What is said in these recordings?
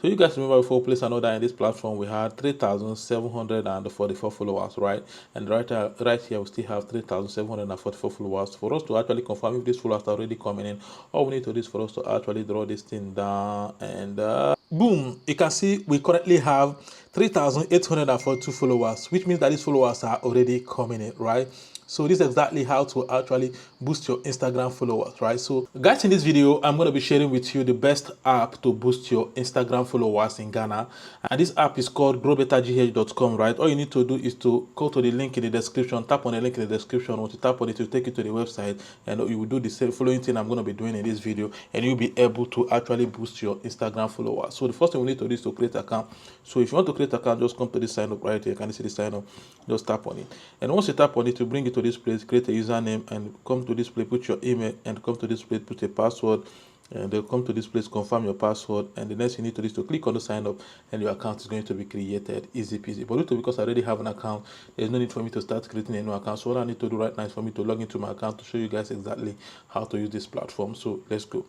So you guys remember before we place another in this platform, we had 3,744 followers, right? And right here, we still have 3,744 followers. For us to actually confirm if these followers are already coming in, all we need to do is for us to actually draw this thing down and boom, you can see we currently have 3,842 followers, which means that these followers are already coming in, right? So this is exactly how to actually boost your Instagram followers, right? So guys, in this video, I'm going to be sharing with you the best app to boost your Instagram followers in Ghana. And this app is called growbettergh.com, right? All you need to do is to go to the link in the description, tap on the link in the description. Once you tap on it, it will take you to the website, and you will do the same following thing I'm going to be doing in this video, and you'll be able to actually boost your Instagram followers. So the first thing we need to do is to create an account. So if you want to create an account, just come to this sign up right here. Can you see the sign up? Just tap on it, and once you tap on it, to bring it to this place, create a username, and come to this place, put your email, and come to this place, put a password, and they'll come to this place, confirm your password, and the next you need to do is to click on the sign up, and your account is going to be created. Easy peasy. But because I already have an account, there's no need for me to start creating a new account. So what I need to do right now is for me to log into my account to show you guys exactly how to use this platform. So let's go.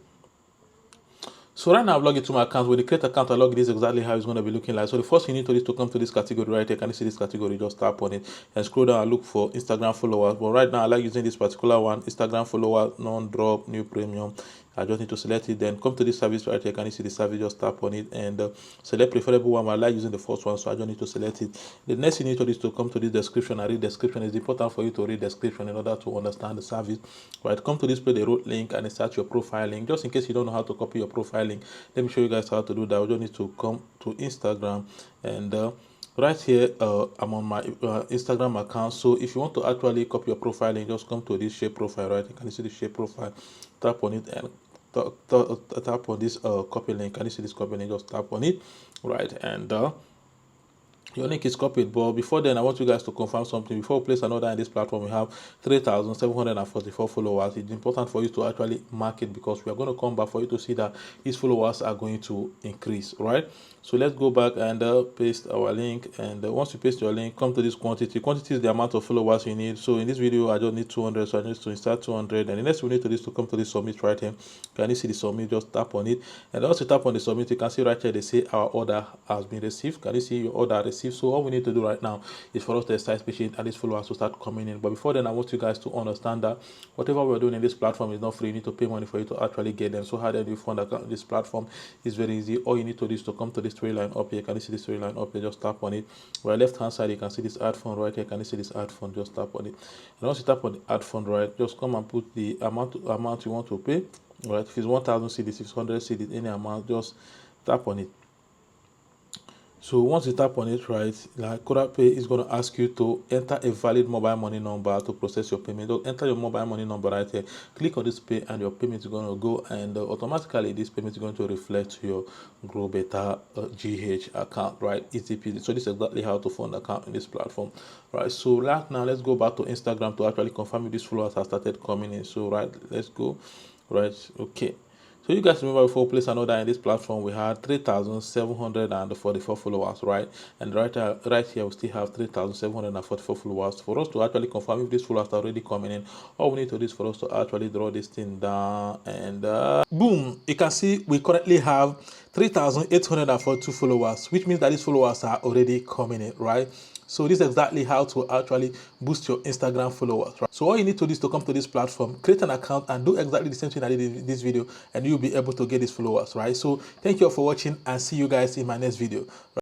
So right now I've logged into my account. When you create account, I log this exactly how it's going to be looking like. So the first thing you need to do is to come to this category right here. Can you see this category? Just tap on it and scroll down and look for Instagram followers. But right now I like using this particular one, Instagram follower, non-drop, new premium. I just need to select it, then come to this service right here. Can you see the service? Just tap on it and select preferable one. I like using the first one, so I just need to select it. The next thing you need to do is to come to this description and read description. It's important for you to read description in order to understand the service. Right, come to this place, the root link, and insert your profile link. Just in case you don't know how to copy your profile link, let me show you guys how to do that. We just need to come to Instagram, and right here I'm on my Instagram account. So if you want to actually copy your profile link, just come to this shape profile right. You can see the shape profile, tap on it, and tap on this copy link. Can you see this copy link? Just tap on it, right, and your link is copied. But before then, I want you guys to confirm something. Before we place another in this platform, we have 3,744 followers. It's important for you to actually mark it, because we are going to come back for you to see that these followers are going to increase, right? So let's go back and paste our link. And once you paste your link, come to this quantity. Quantity is the amount of followers you need. So in this video, I just need 200, so I need to insert 200. And the next we need to do is to come to the submit right here. Can you see the submit? Just tap on it, and once you tap on the submit, you can see right here they say our order has been received. Can you see your order received? So all we need to do right now is for us to exercise patience and these followers will start coming in. But before then, I want you guys to understand that whatever we're doing in this platform is not free. You need to pay money for you to actually get them. So how do you fund this platform? Is very easy. All you need to do is to come to this storyline up here. Can you see this storyline up here? Just tap on it. Right, left hand side, you can see this add fund right here. Can you see this add fund? Just tap on it. And once you tap on the add fund, right, just come and put the amount you want to pay. Right, if it's 1,000 cedis, if it's 100 cedis, any amount, just tap on it. So once you tap on it, right, like KoraPay is going to ask you to enter a valid mobile money number to process your payment. So enter your mobile money number right here. Click on this pay, and your payment is going to go, and automatically this payment is going to reflect to your Grow Better GH account, right? Easy peasy. So this is exactly how to fund account in this platform, right? So right now, let's go back to Instagram to actually confirm if these followers have started coming in. So right, let's go. Right, okay. So you guys remember before we place another in this platform, we had 3,744 followers, right? And right here we still have 3,744 followers. For us to actually confirm if these followers are already coming in, all we need to do is for us to actually draw this thing down, and boom, you can see we currently have 3,842 followers, which means that these followers are already coming in, right? So this is exactly how to actually boost your Instagram followers, right? So all you need to do is to come to this platform, create an account, and do exactly the same thing I did in this video, and you'll be able to get these followers, right? So thank you all for watching, and see you guys in my next video.